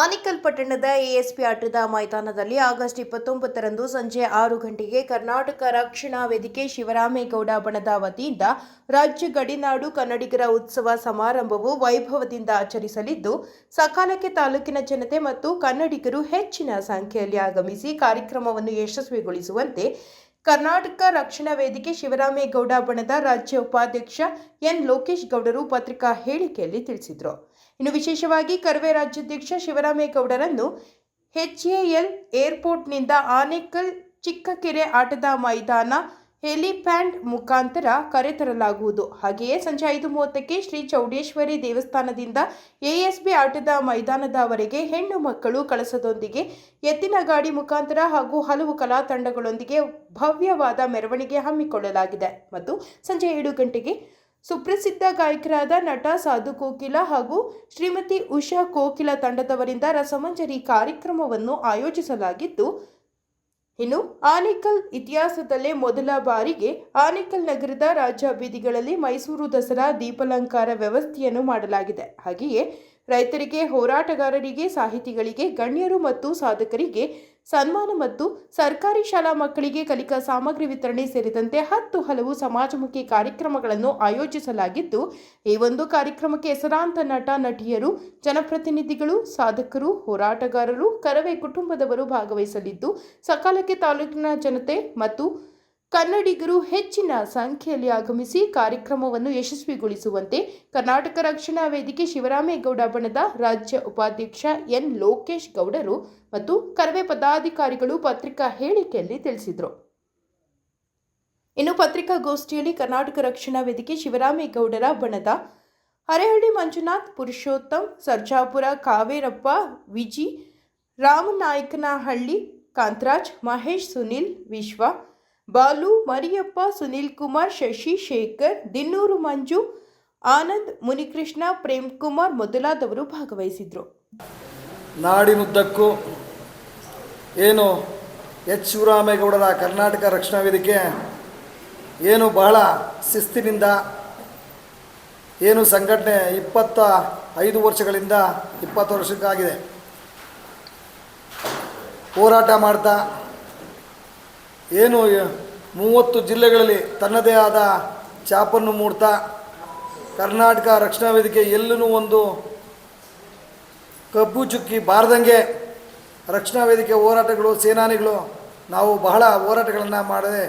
ಆನೇಕಲ್ ಪಟ್ಟಣದ ಎಎಸ್ಪಿ ಆಟದ ಮೈದಾನದಲ್ಲಿ ಆಗಸ್ಟ್ 29ರಂದು ಸಂಜೆ 6 ಗಂಟೆಗೆ ಕರ್ನಾಟಕ ರಕ್ಷಣಾ ವೇದಿಕೆ ಶಿವರಾಮೇಗೌಡ ಬಣದ ವತಿಯಿಂದ ರಾಜ್ಯ ಗಡಿನಾಡು ಕನ್ನಡಿಗರ ಉತ್ಸವ ಸಮಾರಂಭವು ವೈಭವದಿಂದ ಆಚರಿಸಲಿದ್ದು, ಸಕಾಲಕ್ಕೆ ತಾಲೂಕಿನ ಜನತೆ ಮತ್ತು ಕನ್ನಡಿಗರು ಹೆಚ್ಚಿನ ಸಂಖ್ಯೆಯಲ್ಲಿ ಆಗಮಿಸಿ ಕಾರ್ಯಕ್ರಮವನ್ನು ಯಶಸ್ವಿಗೊಳಿಸುವಂತೆ ಕರ್ನಾಟಕ ರಕ್ಷಣಾ ವೇದಿಕೆ ಶಿವರಾಮೇಗೌಡ ಬಣದ ರಾಜ್ಯ ಉಪಾಧ್ಯಕ್ಷ ಎನ್ ಲೋಕೇಶ್ ಗೌಡರು ಪತ್ರಿಕಾ ಹೇಳಿಕೆಯಲ್ಲಿ ತಿಳಿಸಿದರು. ಇನ್ನು ವಿಶೇಷವಾಗಿ ಕರವೇ ರಾಜ್ಯಾಧ್ಯಕ್ಷ ಶಿವರಾಮೇಗೌಡರನ್ನು ಎಚ್ಎಎಲ್ ಏರ್ಪೋರ್ಟ್ನಿಂದ ಆನೇಕಲ್ ಚಿಕ್ಕಕೆರೆ ಆಟದ ಮೈದಾನ ಹೆಲಿಪ್ಯಾಡ್ ಮುಖಾಂತರ ಕರೆತರಲಾಗುವುದು. ಹಾಗೆಯೇ ಸಂಜೆ 5:30ಕ್ಕೆ ಶ್ರೀ ಚೌಡೇಶ್ವರಿ ದೇವಸ್ಥಾನದಿಂದ ಎಎಸ್ಬಿ ಆಟದ ಮೈದಾನದವರೆಗೆ ಹೆಣ್ಣು ಮಕ್ಕಳು ಕಳಸದೊಂದಿಗೆ ಎತ್ತಿನ ಗಾಡಿ ಮುಖಾಂತರ ಹಾಗೂ ಹಲವು ಕಲಾ ತಂಡಗಳೊಂದಿಗೆ ಭವ್ಯವಾದ ಮೆರವಣಿಗೆ ಹಮ್ಮಿಕೊಳ್ಳಲಾಗಿದೆ ಮತ್ತು ಸಂಜೆ 7 ಗಂಟೆಗೆ ಸುಪ್ರಸಿದ್ಧ ಗಾಯಕರಾದ ನಟ ಸಾಧು ಕೋಕಿಲ ಹಾಗೂ ಶ್ರೀಮತಿ ಉಷಾ ಕೋಕಿಲ ತಂಡದವರಿಂದ ರಸಮಂಜರಿ ಕಾರ್ಯಕ್ರಮವನ್ನು ಆಯೋಜಿಸಲಾಗಿದ್ದು, ಇನ್ನು ಆನೇಕಲ್ ಇತಿಹಾಸದಲ್ಲೇ ಮೊದಲ ಬಾರಿಗೆ ಆನೇಕಲ್ ನಗರದ ರಾಜ್ಯ ಬೀದಿಗಳಲ್ಲಿ ಮೈಸೂರು ದಸರಾ ದೀಪಾಲಂಕಾರ ವ್ಯವಸ್ಥೆಯನ್ನು ಮಾಡಲಾಗಿದೆ. ಹಾಗೆಯೇ ರೈತರಿಗೆ, ಹೋರಾಟಗಾರರಿಗೆ, ಸಾಹಿತಿಗಳಿಗೆ, ಗಣ್ಯರು ಮತ್ತು ಸಾಧಕರಿಗೆ ಸನ್ಮಾನ ಮತ್ತು ಸರ್ಕಾರಿ ಶಾಲಾ ಮಕ್ಕಳಿಗೆ ಕಲಿಕಾ ಸಾಮಗ್ರಿ ವಿತರಣೆ ಸೇರಿದಂತೆ 10 ಹಲವು ಸಮಾಜಮುಖಿ ಕಾರ್ಯಕ್ರಮಗಳನ್ನು ಆಯೋಜಿಸಲಾಗಿದ್ದು, ಈ ಒಂದು ಕಾರ್ಯಕ್ರಮಕ್ಕೆ ಹೆಸರಾಂತ ನಟ ನಟಿಯರು, ಜನಪ್ರತಿನಿಧಿಗಳು, ಸಾಧಕರು, ಹೋರಾಟಗಾರರು, ಕರವೇ ಕುಟುಂಬದವರು ಭಾಗವಹಿಸಲಿದ್ದು, ಸಕಾಲಕ್ಕೆ ತಾಲೂಕಿನ ಜನತೆ ಮತ್ತು ಕನ್ನಡಿಗರು ಹೆಚ್ಚಿನ ಸಂಖ್ಯೆಯಲ್ಲಿ ಆಗಮಿಸಿ ಕಾರ್ಯಕ್ರಮವನ್ನು ಯಶಸ್ವಿಗೊಳಿಸುವಂತೆ ಕರ್ನಾಟಕ ರಕ್ಷಣಾ ವೇದಿಕೆ ಶಿವರಾಮೇಗೌಡ ಬಣದ ರಾಜ್ಯ ಉಪಾಧ್ಯಕ್ಷ ಎನ್ ಲೋಕೇಶ್ ಗೌಡರು ಮತ್ತು ಕರವೇ ಪದಾಧಿಕಾರಿಗಳು ಪತ್ರಿಕಾ ಹೇಳಿಕೆಯಲ್ಲಿ ತಿಳಿಸಿದರು. ಇನ್ನು ಪತ್ರಿಕಾಗೋಷ್ಠಿಯಲ್ಲಿ ಕರ್ನಾಟಕ ರಕ್ಷಣಾ ವೇದಿಕೆ ಶಿವರಾಮೇಗೌಡರ ಬಣದ ಹರೇಹಳ್ಳಿ ಮಂಜುನಾಥ್, ಪುರುಷೋತ್ತಮ್, ಸರ್ಜಾಪುರ ಕಾವೇರಪ್ಪ, ವಿಜಿ, ರಾಮನಾಯಕನಹಳ್ಳಿ ಕಾಂತರಾಜ್, ಮಹೇಶ್, ಸುನಿಲ್, ವಿಶ್ವ, ಬಾಲು, ಮರಿಯಪ್ಪ, ಸುನಿಲ್ ಕುಮಾರ್, ಶಶಿ, ಶೇಖರ್, ದಿನ್ನೂರು ಮಂಜು, ಆನಂದ್, ಮುನಿಕೃಷ್ಣ, ಪ್ರೇಮ್ ಕುಮಾರ್ ಮೊದಲಾದವರು ಭಾಗವಹಿಸಿದ್ರು. ನಾಡಿನುದ್ದಕ್ಕೂ ಏನು ಎಚ್ ಶಿವರಾಮೇಗೌಡರ ಕರ್ನಾಟಕ ರಕ್ಷಣಾ ವೇದಿಕೆ ಏನು ಬಹಳ ಶಿಸ್ತಿನಿಂದ ಏನು ಸಂಘಟನೆ 25 ವರ್ಷಗಳಿಂದ 20 ವರ್ಷಕ್ಕಾಗಿದೆ ಹೋರಾಟ ಮಾಡ್ತಾ ಏನು 30 ಜಿಲ್ಲೆಗಳಲ್ಲಿ ತನ್ನದೇ ಆದ ಛಾಪನ್ನು ಮೂಡ್ತಾ ಕರ್ನಾಟಕ ರಕ್ಷಣಾ ವೇದಿಕೆ ಎಲ್ಲೂ ಒಂದು ಕಬ್ಬು ಚುಕ್ಕಿ ಬಾರದಂಗೆ ರಕ್ಷಣಾ ವೇದಿಕೆ ಹೋರಾಟಗಳು, ಸೇನಾನಿಗಳು ನಾವು ಬಹಳ ಹೋರಾಟಗಳನ್ನು ಮಾಡದೆ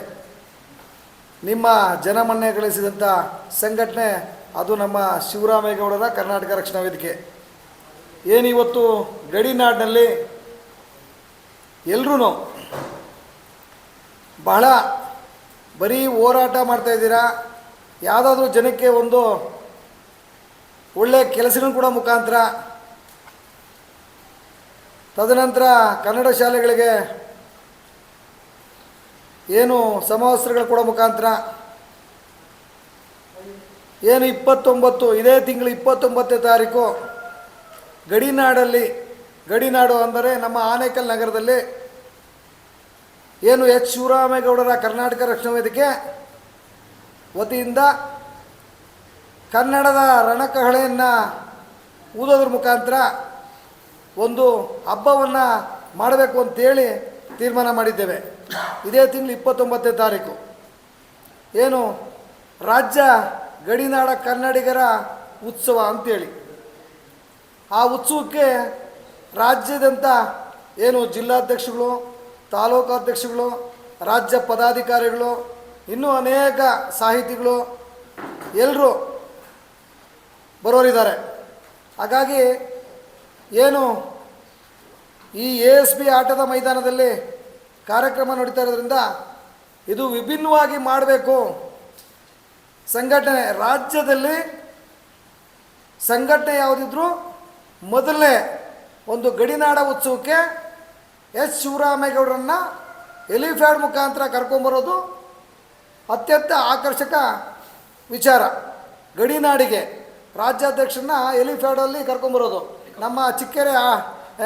ನಿಮ್ಮ ಜನಮನ್ನೆ ಗಳಿಸಿದಂಥ ಸಂಘಟನೆ ಅದು ನಮ್ಮ ಶಿವರಾಮೇಗೌಡರ ಕರ್ನಾಟಕ ರಕ್ಷಣಾ ವೇದಿಕೆ. ಏನಿವತ್ತು ಗಡಿನಾಡಿನಲ್ಲಿ ಎಲ್ಲರೂ ಬಹಳ ಬರೀ ಹೋರಾಟ ಮಾಡ್ತಾಯಿದ್ದೀರಾ, ಯಾವುದಾದ್ರೂ ಜನಕ್ಕೆ ಒಂದು ಒಳ್ಳೆಯ ಕೆಲಸಗಳು ಕೂಡ ಮುಖಾಂತರ, ತದನಂತರ ಕನ್ನಡ ಶಾಲೆಗಳಿಗೆ ಏನು ಸಮವಸ್ತ್ರಗಳು ಕೊಡೋ ಮುಖಾಂತರ ಏನು 29 ಇದೇ ತಿಂಗಳು 29ನೇ ತಾರೀಕು ಗಡಿನಾಡು ಅಂದರೆ ನಮ್ಮ ಆನೇಕಲ್ ನಗರದಲ್ಲಿ ಏನು ಎಚ್ ಶಿವರಾಮೇಗೌಡರ ಕರ್ನಾಟಕ ರಕ್ಷಣಾ ವೇದಿಕೆ ವತಿಯಿಂದ ಕನ್ನಡದ ರಣಕಹಳೆಯನ್ನು ಊದೋದ್ರ ಮುಖಾಂತರ ಒಂದು ಹಬ್ಬವನ್ನು ಮಾಡಬೇಕು ಅಂತೇಳಿ ತೀರ್ಮಾನ ಮಾಡಿದ್ದೇವೆ. ಇದೇ ತಿಂಗಳು 29ನೇ ತಾರೀಕು ಏನು ರಾಜ್ಯ ಗಡಿನಾಡ ಕನ್ನಡಿಗರ ಉತ್ಸವ ಅಂತೇಳಿ, ಆ ಉತ್ಸವಕ್ಕೆ ರಾಜ್ಯದಂಥ ಏನು ಜಿಲ್ಲಾಧ್ಯಕ್ಷಗಳು, ತಾಲೂಕು ಅಧ್ಯಕ್ಷಗಳು, ರಾಜ್ಯ ಪದಾಧಿಕಾರಿಗಳು, ಇನ್ನೂ ಅನೇಕ ಸಾಹಿತಿಗಳು ಎಲ್ಲರೂ ಬರೋರಿದ್ದಾರೆ. ಹಾಗಾಗಿ ಏನು ಈ ಎಎಸ್ಬಿ ಆಟದ ಮೈದಾನದಲ್ಲಿ ಕಾರ್ಯಕ್ರಮ ನಡೀತಾ ಇರೋದ್ರಿಂದ ಇದು ವಿಭಿನ್ನವಾಗಿ ಮಾಡಬೇಕು. ಸಂಘಟನೆ ರಾಜ್ಯದಲ್ಲಿ ಸಂಘಟನೆ ಯಾವುದಿದ್ರೂ ಮೊದಲನೇ ಒಂದು ಗಡಿನಾಡ ಉತ್ಸವಕ್ಕೆ ಎಚ್ ಶಿವರಾಮೇಗೌಡರನ್ನು ಹೆಲಿಪ್ಯಾಡ್ ಮುಖಾಂತರ ಕರ್ಕೊಂಬರೋದು ಅತ್ಯಂತ ಆಕರ್ಷಕ ವಿಚಾರ. ಗಡಿನಾಡಿಗೆ ರಾಜ್ಯಾಧ್ಯಕ್ಷರನ್ನ ಹೆಲಿಪ್ಯಾಡಲ್ಲಿ ಕರ್ಕೊಂಬರೋದು, ನಮ್ಮ ಚಿಕ್ಕಕೆರೆ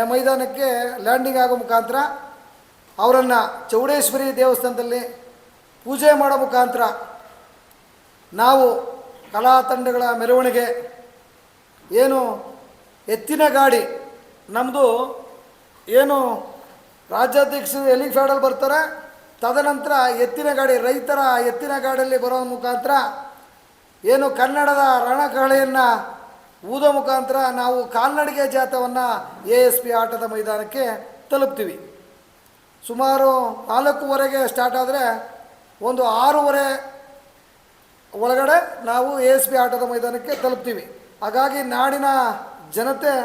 ಮೈದಾನಕ್ಕೆ ಲ್ಯಾಂಡಿಂಗ್ ಆಗೋ ಮುಖಾಂತರ ಅವರನ್ನು ಚೌಡೇಶ್ವರಿ ದೇವಸ್ಥಾನದಲ್ಲಿ ಪೂಜೆ ಮಾಡೋ ಮುಖಾಂತರ ನಾವು ಕಲಾ ತಂಡಗಳ ಮೆರವಣಿಗೆ ಏನು ಎತ್ತಿನ ಗಾಡಿ ನಮ್ಮದು ಏನು ರಾಜ್ಯಾಧ್ಯಕ್ಷರು ಹೆಲಿಫ್ಯಾಡಲ್ಲಿ ಬರ್ತಾರೆ, ತದನಂತರ ಎತ್ತಿನ ಗಾಡಿ, ರೈತರ ಎತ್ತಿನ ಗಾಡಿಯಲ್ಲಿ ಬರೋ ಮುಖಾಂತರ ಏನು ಕನ್ನಡದ ರಣಕಹಳೆಯನ್ನು ಊದೋ ಮುಖಾಂತರ ನಾವು ಕಾಲ್ನಡಿಗೆ ಜಾಥವನ್ನು ASP ಆಟದ ಮೈದಾನಕ್ಕೆ ತಲುಪ್ತೀವಿ. ಸುಮಾರು 4:15ಗೆ ಸ್ಟಾರ್ಟ್ ಆದರೆ ಒಂದು 6:30 ಒಳಗಡೆ ನಾವು ASP ಆಟದ ಮೈದಾನಕ್ಕೆ ತಲುಪ್ತೀವಿ. ಹಾಗಾಗಿ ನಾಡಿನ ಜನತೆ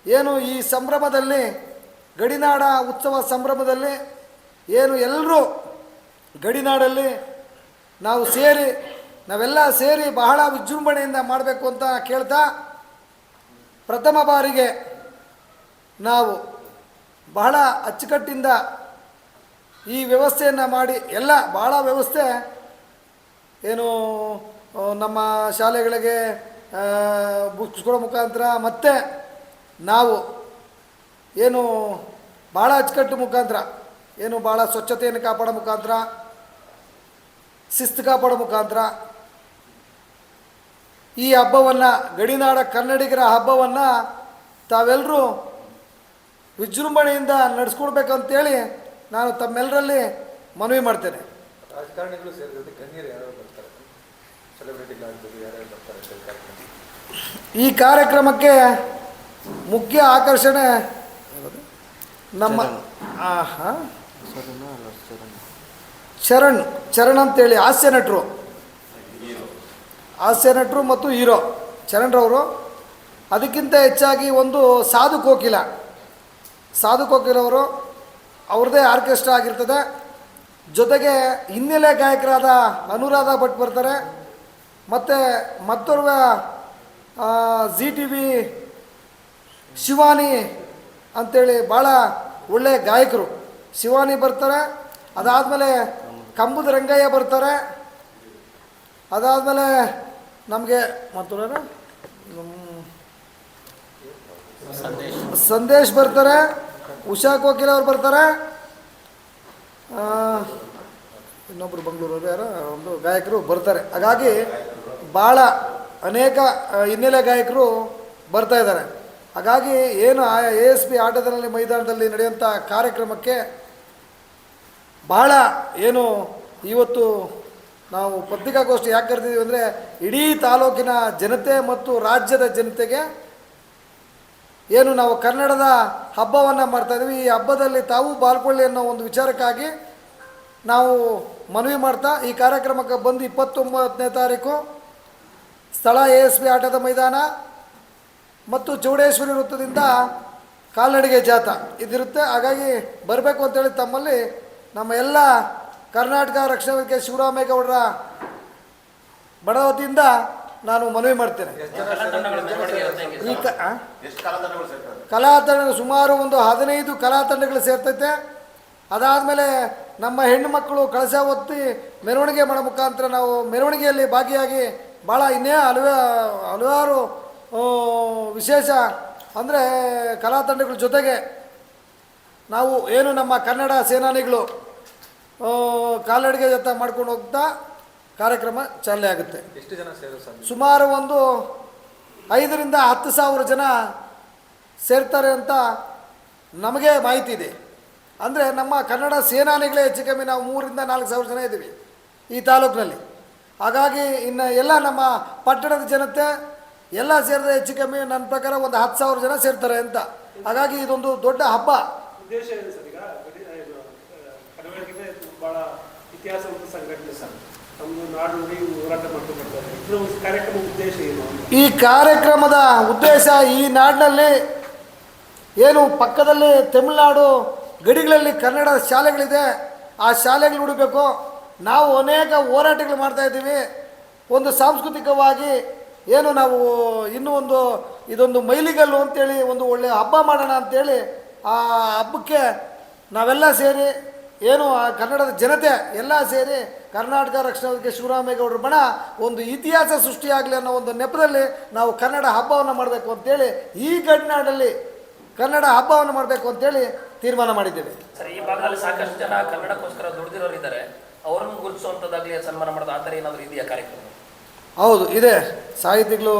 ಏನು ಈ ಸಂಭ್ರಮದಲ್ಲಿ, ಗಡಿನಾಡ ಉತ್ಸವ ಸಂಭ್ರಮದಲ್ಲಿ ಏನು ಎಲ್ಲರೂ ಗಡಿನಾಡಲ್ಲಿ ನಾವೆಲ್ಲ ಸೇರಿ ಬಹಳ ವಿಜೃಂಭಣೆಯಿಂದ ಮಾಡಬೇಕು ಅಂತ ಕೇಳ್ತಾ, ಪ್ರಥಮ ಬಾರಿಗೆ ನಾವು ಬಹಳ ಅಚ್ಚುಕಟ್ಟಿಂದ ಈ ವ್ಯವಸ್ಥೆಯನ್ನು ಮಾಡಿ, ಎಲ್ಲ ಭಾಳ ವ್ಯವಸ್ಥೆ ಏನು ನಮ್ಮ ಶಾಲೆಗಳಿಗೆ ಬುಕ್ಸ್ಗಳ ಮುಖಾಂತರ ಮತ್ತು ನಾವು ಏನು ಭಾಳ ಅಚ್ಚುಕಟ್ಟು ಮುಖಾಂತರ ಏನು ಭಾಳ ಸ್ವಚ್ಛತೆಯನ್ನು ಕಾಪಾಡೋ ಮುಖಾಂತರ, ಶಿಸ್ತು ಕಾಪಾಡೋ ಮುಖಾಂತರ ಈ ಹಬ್ಬವನ್ನು, ಗಡಿನಾಡ ಕನ್ನಡಿಗರ ಹಬ್ಬವನ್ನು ತಾವೆಲ್ಲರೂ ವಿಜೃಂಭಣೆಯಿಂದ ನಡೆಸ್ಕೊಡ್ಬೇಕಂತೇಳಿ ನಾನು ತಮ್ಮೆಲ್ಲರಲ್ಲಿ ಮನವಿ ಮಾಡ್ತೇನೆ. ರಾಜಕಾರಣಿಗಳು ಸೇರಿದಂತೆ ಗಣ್ಯರು ಯಾರು ಬರ್ತಾರೆ, ಸೆಲೆಬ್ರಿಟಿಗಳಾಗ್ಬೋದು, ಯಾರ್ಯಾರು ಬರ್ತಾರೆ ಈ ಕಾರ್ಯಕ್ರಮಕ್ಕೆ ಮುಖ್ಯ ಆಕರ್ಷಣೆ ನಮ್ಮ ಚರಣ್ ಅಂತೇಳಿ ಹಾಸ್ಯ ನಟರು ಮತ್ತು ಹೀರೋ ಚರಣ್ರವರು. ಅದಕ್ಕಿಂತ ಹೆಚ್ಚಾಗಿ ಒಂದು ಸಾಧು ಕೋಕಿಲವರು, ಅವ್ರದ್ದೇ ಆರ್ಕೆಸ್ಟ್ರಾ ಆಗಿರ್ತದೆ. ಜೊತೆಗೆ ಹಿನ್ನೆಲೆ ಗಾಯಕರಾದ ಅನುರಾಧ ಭಟ್ ಬರ್ತಾರೆ. ಮತ್ತು ಮತ್ತೋರ್ವ ZTV ಶಿವಾನಿ ಅಂಥೇಳಿ ಭಾಳ ಒಳ್ಳೆಯ ಗಾಯಕರು ಶಿವಾನಿ ಬರ್ತಾರೆ. ಅದಾದಮೇಲೆ ಕಂಬದ ರಂಗಯ್ಯ ಬರ್ತಾರೆ. ಅದಾದಮೇಲೆ ನಮಗೆ ಮತ್ತೊಬ್ಬರು ಸಂದೇಶ್ ಬರ್ತಾರೆ, ಉಷಾ ಕೋಕಿಲ ಅವ್ರು ಬರ್ತಾರೆ, ಇನ್ನೊಬ್ಬರು ಬೆಂಗಳೂರವರು ಯಾರೋ ಒಂದು ಗಾಯಕರು ಬರ್ತಾರೆ. ಹಾಗಾಗಿ ಭಾಳ ಅನೇಕ ಹಿನ್ನೆಲೆ ಗಾಯಕರು ಬರ್ತಾ ಇದ್ದಾರೆ. ಹಾಗಾಗಿ ಏನು ASP ಆಟದಲ್ಲಿ ಮೈದಾನದಲ್ಲಿ ನಡೆಯುವಂಥ ಕಾರ್ಯಕ್ರಮಕ್ಕೆ ಭಾಳ ಏನು ಇವತ್ತು ನಾವು ಪತ್ರಿಕಾಗೋಷ್ಠಿ ಯಾಕೆ ಕರೆದಿದ್ದೀವಿ ಅಂದರೆ, ಇಡೀ ತಾಲೂಕಿನ ಜನತೆ ಮತ್ತು ರಾಜ್ಯದ ಜನತೆಗೆ ಏನು ನಾವು ಕನ್ನಡದ ಹಬ್ಬವನ್ನು ಮಾಡ್ತಾಯಿದ್ದೀವಿ, ಈ ಹಬ್ಬದಲ್ಲಿ ತಾವು ಪಾಲ್ಗೊಳ್ಳಿ ಅನ್ನೋ ಒಂದು ವಿಚಾರಕ್ಕಾಗಿ ನಾವು ಮನವಿ ಮಾಡ್ತಾ, ಈ ಕಾರ್ಯಕ್ರಮಕ್ಕೆ ಬಂದು 29ನೇ ತಾರೀಕು ಸ್ಥಳ ASP ಆಟದ ಮೈದಾನ ಮತ್ತು ಚೌಡೇಶ್ವರಿ ವೃತ್ತದಿಂದ ಕಾಲ್ನಡಿಗೆ ಜಾಥಾ ಇದಿರುತ್ತೆ. ಹಾಗಾಗಿ ಬರಬೇಕು ಅಂತೇಳಿ ತಮ್ಮಲ್ಲಿ ನಮ್ಮ ಎಲ್ಲ ಕರ್ನಾಟಕ ರಕ್ಷಣಾ ವೇದಿಕೆ ಶಿವರಾಮೇಗೌಡರ ಬಡ ವತಿಯಿಂದ ನಾನು ಮನವಿ ಮಾಡ್ತೇನೆ. ಈ ಕಲಾ ತಂಡಗಳು ಸುಮಾರು ಒಂದು 15 ಕಲಾ ತಂಡಗಳು ಸೇರ್ತೈತೆ. ಅದಾದಮೇಲೆ ನಮ್ಮ ಹೆಣ್ಣು ಮಕ್ಕಳು ಕಳಶ ಹೊತ್ತಿ ಮೆರವಣಿಗೆ ಮಾಡೋ ಮುಖಾಂತರ ನಾವು ಮೆರವಣಿಗೆಯಲ್ಲಿ ಭಾಗಿಯಾಗಿ ಭಾಳ ಹಲವಾರು ವಿಶೇಷ ಅಂದರೆ ಕಲಾ ತಂಡಗಳ ಜೊತೆಗೆ ನಾವು ಏನು ನಮ್ಮ ಕನ್ನಡ ಸೇನಾನಿಗಳು ಕಾಲ್ನಡಿಗೆ ಜಾಥಾ ಮಾಡ್ಕೊಂಡು ಹೋಗ್ತಾ ಕಾರ್ಯಕ್ರಮ ಚಾಲನೆ ಆಗುತ್ತೆ. ಎಷ್ಟು ಜನ ಸೇರೋ ಸುಮಾರು ಒಂದು 5,000 ರಿಂದ 10,000 ಜನ ಸೇರ್ತಾರೆ ಅಂತ ನಮಗೆ ಮಾಹಿತಿ ಇದೆ. ಅಂದರೆ ನಮ್ಮ ಕನ್ನಡ ಸೇನಾನಿಗಳೇ ಹೆಚ್ಚು ಕಮ್ಮಿ ನಾವು 3,000 ರಿಂದ 4,000 ಜನ ಇದ್ದೀವಿ ಈ ತಾಲೂಕಿನಲ್ಲಿ. ಹಾಗಾಗಿ ಇನ್ನು ಎಲ್ಲ ನಮ್ಮ ಪಟ್ಟಣದ ಜನತೆ ಎಲ್ಲ ಸೇರಿದ್ರೆ ಹೆಚ್ಚು ಕಮ್ಮಿ ನನ್ನ ಪ್ರಕಾರ ಒಂದು 10,000 ಜನ ಸೇರ್ತಾರೆ ಅಂತ. ಹಾಗಾಗಿ ಇದೊಂದು ದೊಡ್ಡ ಹಬ್ಬ. ಉದ್ದೇಶ ಇದೆ ಸರ್. ಈಗ ಕನ್ನಡಕ್ಕೆ ಭಾಳ ಇತಿಹಾಸ ಮತ್ತು ಸಂಘಟನೆ ಸರ್, ನಮ್ಮದು ನಾಡು ನುಡಿ ಹೋರಾಟ ಮಾಡ್ಕೊಂಡು ಬರ್ತಾರೆ. ಇದರ ಕಾರ್ಯಕ್ರಮ ಉದ್ದೇಶ ಏನು? ಈ ಕಾರ್ಯಕ್ರಮದ ಉದ್ದೇಶ ಈ ನಾಡಿನಲ್ಲಿ ಏನು ಪಕ್ಕದಲ್ಲಿ ತಮಿಳುನಾಡು ಗಡಿಗಳಲ್ಲಿ ಕನ್ನಡ ಶಾಲೆಗಳಿದೆ, ಆ ಶಾಲೆಗಳು ಉಡಬೇಕು. ನಾವು ಅನೇಕ ಹೋರಾಟಗಳು ಮಾಡ್ತಾಯಿದ್ದೀವಿ. ಒಂದು ಸಾಂಸ್ಕೃತಿಕವಾಗಿ ಏನು ನಾವು ಇನ್ನೂ ಇದೊಂದು ಮೈಲಿಗಲ್ಲು ಅಂತೇಳಿ ಒಂದು ಒಳ್ಳೆಯ ಹಬ್ಬ ಮಾಡೋಣ ಅಂಥೇಳಿ ಆ ಹಬ್ಬಕ್ಕೆ ನಾವೆಲ್ಲ ಸೇರಿ ಏನು ಆ ಕನ್ನಡದ ಜನತೆ ಎಲ್ಲ ಸೇರಿ ಕರ್ನಾಟಕ ರಕ್ಷಣಾ ವೇದಿಕೆ ಶಿವರಾಮೇಗೌಡರ ಬಣ ಒಂದು ಇತಿಹಾಸ ಸೃಷ್ಟಿಯಾಗಲಿ ಅನ್ನೋ ಒಂದು ನೆಪದಲ್ಲಿ ನಾವು ಕನ್ನಡ ಹಬ್ಬವನ್ನು ಮಾಡಬೇಕು ಅಂತೇಳಿ ಈ ಗಡಿನಾಡಲ್ಲಿ ಕನ್ನಡ ಹಬ್ಬವನ್ನು ಮಾಡಬೇಕು ಅಂತೇಳಿ ತೀರ್ಮಾನ ಮಾಡಿದ್ದೇವೆ. ಸರ್, ಈ ಭಾಗದಲ್ಲಿ ಸಾಕಷ್ಟು ಜನ ಕನ್ನಡಕ್ಕೋಸ್ಕರ ದುಡಿದಿರೋರು ಇದ್ದಾರೆ, ಅವರನ್ನು ಗುರುತಿಸುವಂಥದ್ದಾಗಲಿ ಸನ್ಮಾನ ಮಾಡೋದು ಆ ಥರ ಏನಾದರೂ ಇದೆಯಾ ಕಾರ್ಯಕ್ರಮ? ಹೌದು ಇದೆ. ಸಾಹಿತಿಗಳು,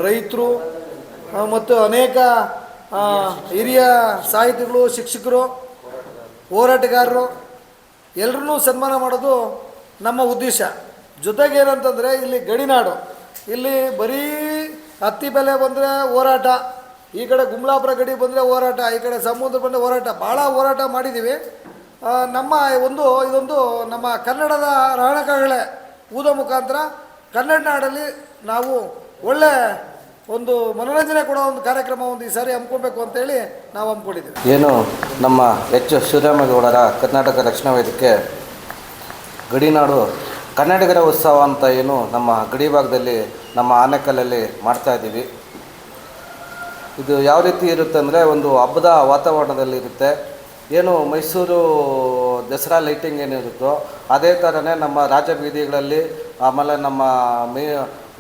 ರೈತರು, ಮತ್ತು ಅನೇಕ ಹಿರಿಯ ಸಾಹಿತಿಗಳು, ಶಿಕ್ಷಕರು, ಹೋರಾಟಗಾರರು ಎಲ್ಲರನ್ನೂ ಸನ್ಮಾನ ಮಾಡೋದು ನಮ್ಮ ಉದ್ದೇಶ. ಜೊತೆಗೆ ಏನಂತಂದರೆ ಇಲ್ಲಿ ಗಡಿನಾಡು, ಇಲ್ಲಿ ಬರೀ ಹತ್ತಿ ಬೆಲೆ ಬಂದರೆ ಹೋರಾಟ, ಈ ಕಡೆ ಗುಮ್ಲಾಪುರ ಗಡಿ ಬಂದರೆ ಹೋರಾಟ, ಈ ಕಡೆ ಸಮುದ್ರ ಬಂದರೆ ಹೋರಾಟ, ಭಾಳ ಹೋರಾಟ ಮಾಡಿದ್ದೀವಿ. ನಮ್ಮ ಇದೊಂದು ನಮ್ಮ ಕನ್ನಡದ ರಣಕಗಳೇ ಊದೋ ಮುಖಾಂತರ ಕನ್ನಡ ನಾಡಲ್ಲಿ ನಾವು ಒಳ್ಳೆ ಒಂದು ಮನೋರಂಜನೆ ಕೊಡೋ ಒಂದು ಕಾರ್ಯಕ್ರಮ ಈ ಸಾರಿ ಹಮ್ಮಿಕೊಳ್ಬೇಕು ಅಂತೇಳಿ ನಾವು ಹಮ್ಮಿಕೊಂಡಿದ್ದೀವಿ. ಏನು ನಮ್ಮ ಎಚ್ ಶಿವರಾಮೇಗೌಡರ ಕರ್ನಾಟಕ ರಕ್ಷಣಾ ವೇದಿಕೆ ಗಡಿನಾಡು ಕನ್ನಡಿಗರ ಉತ್ಸವ ಅಂತ ಏನು ನಮ್ಮ ಗಡಿ ಭಾಗದಲ್ಲಿ ನಮ್ಮ ಆನೇಕಲ್ಲಲ್ಲಿ ಮಾಡ್ತಾಯಿದ್ದೀವಿ. ಇದು ಯಾವ ರೀತಿ ಇರುತ್ತೆ ಅಂದರೆ ಒಂದು ಹಬ್ಬದ ವಾತಾವರಣದಲ್ಲಿ ಇರುತ್ತೆ. ಏನು ಮೈಸೂರು ದಸರಾ ಲೈಟಿಂಗ್ ಏನಿರುತ್ತೋ ಅದೇ ಥರನೇ ನಮ್ಮ ರಾಜ ಬೀದಿಗಳಲ್ಲಿ, ಆಮೇಲೆ ನಮ್ಮ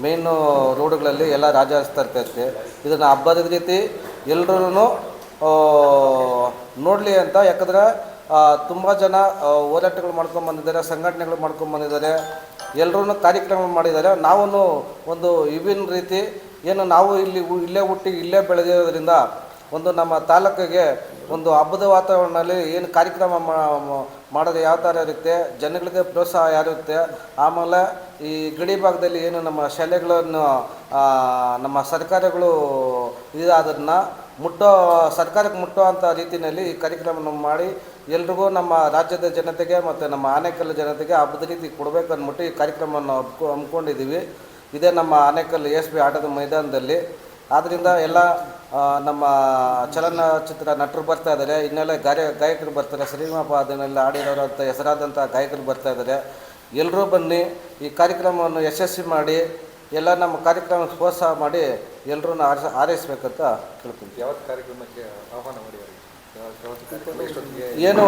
ಮೇಯ್ನು ರೋಡುಗಳಲ್ಲಿ ಎಲ್ಲ ರಾಜಹರಿಸ್ತಾ ಇರ್ತೈತೆ. ಇದನ್ನು ಹಬ್ಬದ ರೀತಿ ಎಲ್ಲರೂ ನೋಡಲಿ ಅಂತ. ಯಾಕಂದರೆ ತುಂಬ ಜನ ಹೋರಾಟಗಳು ಮಾಡ್ಕೊಂಬಂದಿದ್ದಾರೆ, ಸಂಘಟನೆಗಳು ಮಾಡ್ಕೊಂಬಂದಿದ್ದಾರೆ, ಎಲ್ಲರೂ ಕಾರ್ಯಕ್ರಮ ಮಾಡಿದ್ದಾರೆ. ನಾವು ಒಂದು ವಿಭಿನ್ನ ರೀತಿ ಏನು ನಾವು ಇಲ್ಲೇ ಹುಟ್ಟಿ ಇಲ್ಲೇ ಬೆಳೆದಿರೋದ್ರಿಂದ ಒಂದು ನಮ್ಮ ತಾಲೂಕಿಗೆ ಒಂದು ಹಬ್ಬದ ವಾತಾವರಣದಲ್ಲಿ ಏನು ಕಾರ್ಯಕ್ರಮ ಮಾಡೋದು ಯಾವ ಥರ ಇರುತ್ತೆ, ಜನಗಳಿಗೆ ಪ್ರೋತ್ಸಾಹ ಯಾರಿರುತ್ತೆ. ಆಮೇಲೆ ಈ ಗಡಿ ಭಾಗದಲ್ಲಿ ಏನು ನಮ್ಮ ಶಾಲೆಗಳನ್ನು ನಮ್ಮ ಸರ್ಕಾರಗಳು ಅದನ್ನು ಸರ್ಕಾರಕ್ಕೆ ಮುಟ್ಟುವಂಥ ರೀತಿಯಲ್ಲಿ ಈ ಕಾರ್ಯಕ್ರಮವನ್ನು ಮಾಡಿ ಎಲ್ರಿಗೂ ನಮ್ಮ ರಾಜ್ಯದ ಜನತೆಗೆ ಮತ್ತು ನಮ್ಮ ಆನೇಕಲ್ ಜನತೆಗೆ ಹಬ್ಬದ ರೀತಿ ಕೊಡಬೇಕು ಅಂದ್ಬಿಟ್ಟು ಈ ಕಾರ್ಯಕ್ರಮವನ್ನು ಹಮ್ಮಿಕೊಂಡಿದ್ದೀವಿ. ಇದೇ ನಮ್ಮ ಆನೇಕಲ್ ASP ಆಟದ ಮೈದಾನದಲ್ಲಿ. ಆದ್ದರಿಂದ ಎಲ್ಲ ನಮ್ಮ ಚಲನಚಿತ್ರ ನಟರು ಬರ್ತಾ ಇದ್ದಾರೆ, ಇನ್ನೆಲ್ಲ ಗಾಯಕರು ಬರ್ತಾರೆ, ಸಿನಿಮಾ ಅದನ್ನೆಲ್ಲ ಆಡಿರೋರು ಅಂತ ಹೆಸರಾದಂಥ ಗಾಯಕರು ಬರ್ತಾ ಇದ್ದಾರೆ. ಎಲ್ಲರೂ ಬನ್ನಿ ಈ ಕಾರ್ಯಕ್ರಮವನ್ನು ಯಶಸ್ವಿ ಮಾಡಿ ಎಲ್ಲ ನಮ್ಮ ಕಾರ್ಯಕ್ರಮಕ್ಕೆ ಪ್ರೋತ್ಸಾಹ ಮಾಡಿ ಎಲ್ಲರೂ ಹಾರೈಸ್ಬೇಕಂತ ಕೇಳ್ಕೊಂತೀವಿ. ಯಾವ ಕಾರ್ಯಕ್ರಮಕ್ಕೆ ಆಹ್ವಾನ ಮಾಡಿ ಏನು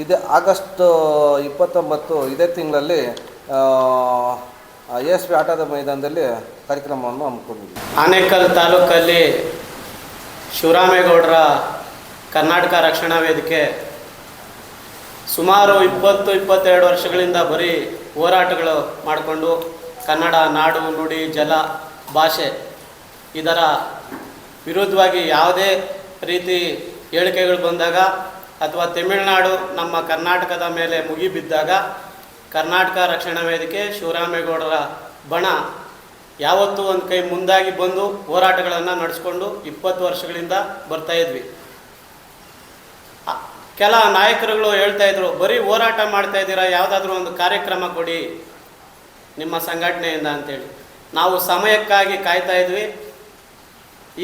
ಇದೆ ಆಗಸ್ಟ್ 29 ಇದೇ ತಿಂಗಳಲ್ಲಿ ASP ಆಟದ ಮೈದಾನದಲ್ಲಿ ಕಾರ್ಯಕ್ರಮವನ್ನು ಹಮ್ಮಿಕೊಂಡಿದ್ದೀವಿ. ಆನೇಕಲ್ ತಾಲೂಕಲ್ಲಿ ಶಿವರಾಮೇಗೌಡರ ಕರ್ನಾಟಕ ರಕ್ಷಣಾ ವೇದಿಕೆ ಸುಮಾರು 20-22 ವರ್ಷಗಳಿಂದ ಬರೀ ಹೋರಾಟಗಳು ಮಾಡಿಕೊಂಡು ಕನ್ನಡ ನಾಡು, ನುಡಿ, ಜಲ, ಭಾಷೆ ಇದರ ವಿರುದ್ಧವಾಗಿ ಯಾವುದೇ ರೀತಿ ಹೇಳಿಕೆಗಳು ಬಂದಾಗ ಅಥವಾ ತಮಿಳುನಾಡು ನಮ್ಮ ಕರ್ನಾಟಕದ ಮೇಲೆ ಮುಗಿಬಿದ್ದಾಗ ಕರ್ನಾಟಕ ರಕ್ಷಣಾ ವೇದಿಕೆ ಶಿವರಾಮೇಗೌಡರ ಬಣ ಯಾವತ್ತೂ ಒಂದು ಕೈ ಮುಂದಾಗಿ ಬಂದು ಹೋರಾಟಗಳನ್ನು ನಡೆಸ್ಕೊಂಡು 20 ವರ್ಷಗಳಿಂದ ಬರ್ತಾಯಿದ್ವಿ. ಕೆಲ ನಾಯಕರುಗಳು ಹೇಳ್ತಾಯಿದ್ರು, ಬರೀ ಹೋರಾಟ ಮಾಡ್ತಾಯಿದ್ದೀರಾ, ಯಾವುದಾದ್ರೂ ಒಂದು ಕಾರ್ಯಕ್ರಮ ಕೊಡಿ ನಿಮ್ಮ ಸಂಘಟನೆಯಿಂದ ಅಂತೇಳಿ. ನಾವು ಸಮಯಕ್ಕಾಗಿ ಕಾಯ್ತಾಯಿದ್ವಿ.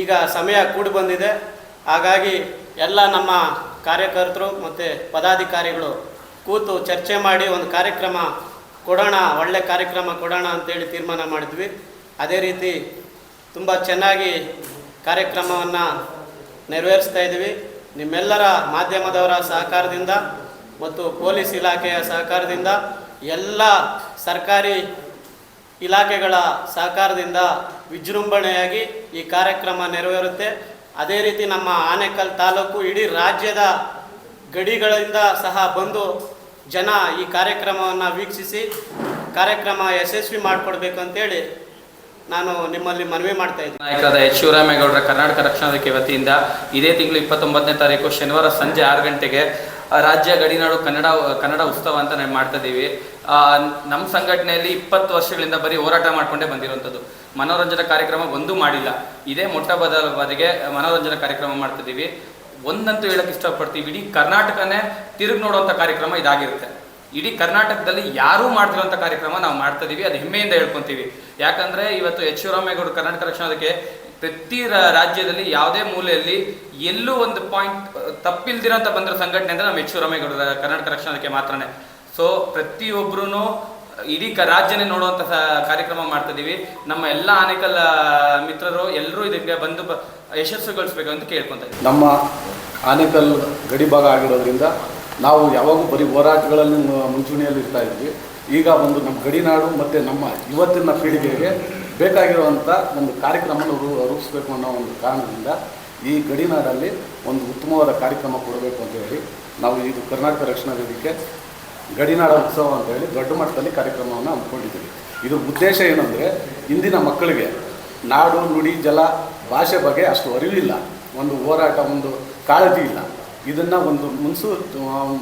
ಈಗ ಸಮಯ ಕೂಡಿ ಬಂದಿದೆ. ಹಾಗಾಗಿ ಎಲ್ಲ ನಮ್ಮ ಕಾರ್ಯಕರ್ತರು ಮತ್ತು ಪದಾಧಿಕಾರಿಗಳು ಕೂತು ಚರ್ಚೆ ಮಾಡಿ ಒಂದು ಕಾರ್ಯಕ್ರಮ ಕೊಡೋಣ, ಒಳ್ಳೆ ಕಾರ್ಯಕ್ರಮ ಕೊಡೋಣ ಅಂತೇಳಿ ತೀರ್ಮಾನ ಮಾಡಿದ್ವಿ. ಅದೇ ರೀತಿ ತುಂಬ ಚೆನ್ನಾಗಿ ಕಾರ್ಯಕ್ರಮವನ್ನು ನೆರವೇರಿಸ್ತಾ ಇದ್ದೀವಿ. ನಿಮ್ಮೆಲ್ಲರ ಮಾಧ್ಯಮದವರ ಸಹಕಾರದಿಂದ ಮತ್ತು ಪೊಲೀಸ್ ಇಲಾಖೆಯ ಸಹಕಾರದಿಂದ, ಎಲ್ಲ ಸರ್ಕಾರಿ ಇಲಾಖೆಗಳ ಸಹಕಾರದಿಂದ ವಿಜೃಂಭಣೆಯಾಗಿ ಈ ಕಾರ್ಯಕ್ರಮ ನೆರವೇರುತ್ತೆ. ಅದೇ ರೀತಿ ನಮ್ಮ ಆನೇಕಲ್ ತಾಲೂಕು ಇಡೀ ರಾಜ್ಯದ ಗಡಿಗಳಿಂದ ಸಹ ಬಂದು ಜನ ಈ ಕಾರ್ಯಕ್ರಮವನ್ನು ವೀಕ್ಷಿಸಿ ಕಾರ್ಯಕ್ರಮ ಯಶಸ್ವಿ ಮಾಡಿಕೊಡ್ಬೇಕು ಅಂತೇಳಿ ನಾನು ನಿಮ್ಮಲ್ಲಿ ಮನವಿ ಮಾಡ್ತಾ ಇದ್ದೀನಿ. ನಾಯಕರಾದ ಎಚ್ ಶಿವರಾಮೇಗೌಡರ ಕರ್ನಾಟಕ ರಕ್ಷಣಾ ವೇದಿಕೆ ವತಿಯಿಂದ ಇದೇ ತಿಂಗಳು 29ನೇ ತಾರೀಕು ಶನಿವಾರ ಸಂಜೆ 6 ಗಂಟೆಗೆ ರಾಜ್ಯ ಗಡಿನಾಡು ಕನ್ನಡ ಉತ್ಸವ ಅಂತ ನಾವು ಮಾಡ್ತಾ ಇದ್ದೀವಿ. ನಮ್ಮ ಸಂಘಟನೆಯಲ್ಲಿ 20 ವರ್ಷಗಳಿಂದ ಬರೀ ಹೋರಾಟ ಮಾಡಿಕೊಂಡೇ ಬಂದಿರುವಂಥದ್ದು. ಮನೋರಂಜನಾ ಕಾರ್ಯಕ್ರಮ ಒಂದೂ ಮಾಡಿಲ್ಲ. ಇದೇ ಮೊಟ್ಟ ಮೊದಲ ಬಾರಿಗೆ ಮನೋರಂಜನಾ ಕಾರ್ಯಕ್ರಮ ಮಾಡ್ತಿದ್ದೀವಿ. ಒಂದಂತೂ ಹೇಳಕ್ಕೆ ಇಷ್ಟಪಡ್ತೀವಿ, ಇಡೀ ಕರ್ನಾಟಕನೇ ತಿರುಗಿ ನೋಡುವಂಥ ಕಾರ್ಯಕ್ರಮ ಇದಾಗಿರುತ್ತೆ. ಇಡೀ ಕರ್ನಾಟಕದಲ್ಲಿ ಯಾರೂ ಮಾಡ್ತಿರೋಂಥ ಕಾರ್ಯಕ್ರಮ ನಾವು ಮಾಡ್ತಾ ಇದ್ದೀವಿ. ಅದು ಹೆಮ್ಮೆಯಿಂದ ಹೇಳ್ಕೊತೀವಿ. ಯಾಕಂದರೆ ಇವತ್ತು ಎಚ್ ಶಿವರಾಮೇಗೌಡ ಕರ್ನಾಟಕ ರಕ್ಷಣಾ ವೇದಿಕೆ ಪ್ರತಿ ರಾಜ್ಯದಲ್ಲಿ ಯಾವುದೇ ಮೂಲೆಯಲ್ಲಿ ಎಲ್ಲೂ ಒಂದು ಪಾಯಿಂಟ್ ತಪ್ಪಿಲ್ದಿರೋಂಥ ಬಂದಿರೋ ಸಂಘಟನೆ ಅಂದರೆ ನಮ್ಮ ಎಚ್ ಶಿವರಾಮೇಗೌಡ ಕರ್ನಾಟಕ ರಕ್ಷಣಾ ವೇದಿಕೆ ಮಾತ್ರನೇ. ಸೊ ಪ್ರತಿಯೊಬ್ಬರೂ ಇಡೀ ರಾಜ್ಯನೇ ನೋಡುವಂಥ ಕಾರ್ಯಕ್ರಮ ಮಾಡ್ತಿದ್ದೀವಿ. ನಮ್ಮ ಎಲ್ಲ ಆನೇಕಲ್ ಮಿತ್ರರು ಎಲ್ಲರೂ ಇದಕ್ಕೆ ಬಂದು ಯಶಸ್ವಿಗೊಳಿಸ್ಬೇಕು ಅಂತ ಕೇಳ್ಕೊತಾ ಇದ್ದೀವಿ. ನಮ್ಮ ಆನೇಕಲ್ ಗಡಿ ಭಾಗ ಆಗಿರೋದ್ರಿಂದ ನಾವು ಯಾವಾಗೂ ಬರೀ ಹೋರಾಟಗಳಲ್ಲಿ ಮುಂಚೂಣಿಯಲ್ಲಿ ಇರ್ತಾ ಇದ್ವಿ. ಈಗ ಒಂದು ನಮ್ಮ ಗಡಿನಾಡು ಮತ್ತು ನಮ್ಮ ಇವತ್ತಿನ ಪೀಳಿಗೆಗೆ ಬೇಕಾಗಿರುವಂಥ ಒಂದು ಕಾರ್ಯಕ್ರಮವನ್ನು ರೂಪಿಸಬೇಕು ಅನ್ನೋ ಒಂದು ಕಾರಣದಿಂದ ಈ ಗಡಿನಾಡಲ್ಲಿ ಒಂದು ಉತ್ತಮವಾದ ಕಾರ್ಯಕ್ರಮ ಕೊಡಬೇಕು ಅಂತ ಹೇಳಿ ನಾವು ಇದು ಕರ್ನಾಟಕ ರಕ್ಷಣಾ ವೇದಿಕೆ ಗಡಿನಾಡ ಉತ್ಸವ ಅಂತ ಹೇಳಿ ದೊಡ್ಡ ಮಟ್ಟದಲ್ಲಿ ಕಾರ್ಯಕ್ರಮವನ್ನು ಹಮ್ಮಿಕೊಂಡಿದ್ದೀವಿ. ಇದ್ರ ಉದ್ದೇಶ ಏನಂದರೆ ಇಂದಿನ ಮಕ್ಕಳಿಗೆ ನಾಡು, ನುಡಿ, ಜಲ ಭಾಷೆ ಬಗ್ಗೆ ಅಷ್ಟು ಅರಿವಿಲ್ಲ, ಒಂದು ಹೋರಾಟ, ಒಂದು ಕಾಳಜಿ ಇಲ್ಲ. ಇದನ್ನು ಒಂದು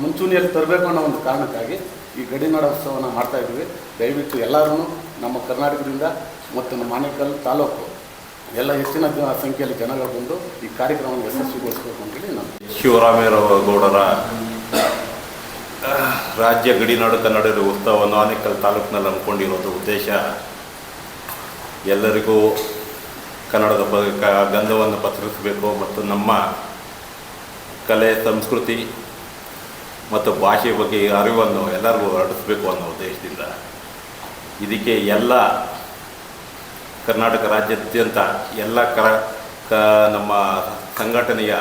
ಮುಂಚೂಣಿಯಲ್ಲಿ ತರಬೇಕು ಅನ್ನೋ ಒಂದು ಕಾರಣಕ್ಕಾಗಿ ಈ ಗಡಿನಾಡ ಉತ್ಸವನ ಮಾಡ್ತಾಯಿದ್ವಿ. ದಯವಿಟ್ಟು ಎಲ್ಲರೂ ನಮ್ಮ ಕರ್ನಾಟಕದಿಂದ ಮತ್ತು ನಮ್ಮ ಆನೇಕಲ್ ತಾಲೂಕು ಎಲ್ಲ ಹೆಚ್ಚಿನ ಸಂಖ್ಯೆಯಲ್ಲಿ ಜನಗಳು ಬಂದು ಈ ಕಾರ್ಯಕ್ರಮವನ್ನು ಯಶಸ್ವಿಗೊಳಿಸಬೇಕು ಅಂತೇಳಿ ನಾನು ಶಿವರಾಮೇಗೌಡರ ರಾಜ್ಯ ಗಡಿನಾಡು ಕನ್ನಡದ ಉತ್ಸವವನ್ನು ಆನೇಕಲ್ ತಾಲೂಕಿನಲ್ಲಿ ಹಮ್ಮಿಕೊಂಡಿರೋದು ಉದ್ದೇಶ ಎಲ್ಲರಿಗೂ ಕನ್ನಡದ ಗಂಧವನ್ನು ಪಸರಿಸಬೇಕು ಮತ್ತು ನಮ್ಮ ಕಲೆ, ಸಂಸ್ಕೃತಿ ಮತ್ತು ಭಾಷೆ ಬಗ್ಗೆ ಅರಿವನ್ನು ಎಲ್ಲರಿಗೂ ಹರಡಿಸಬೇಕು ಅನ್ನೋ ಉದ್ದೇಶದಿಂದ ಇದಕ್ಕೆ ಎಲ್ಲ ಕರ್ನಾಟಕ ರಾಜ್ಯಾದ್ಯಂತ ಎಲ್ಲ ನಮ್ಮ ಸಂಘಟನೆಯ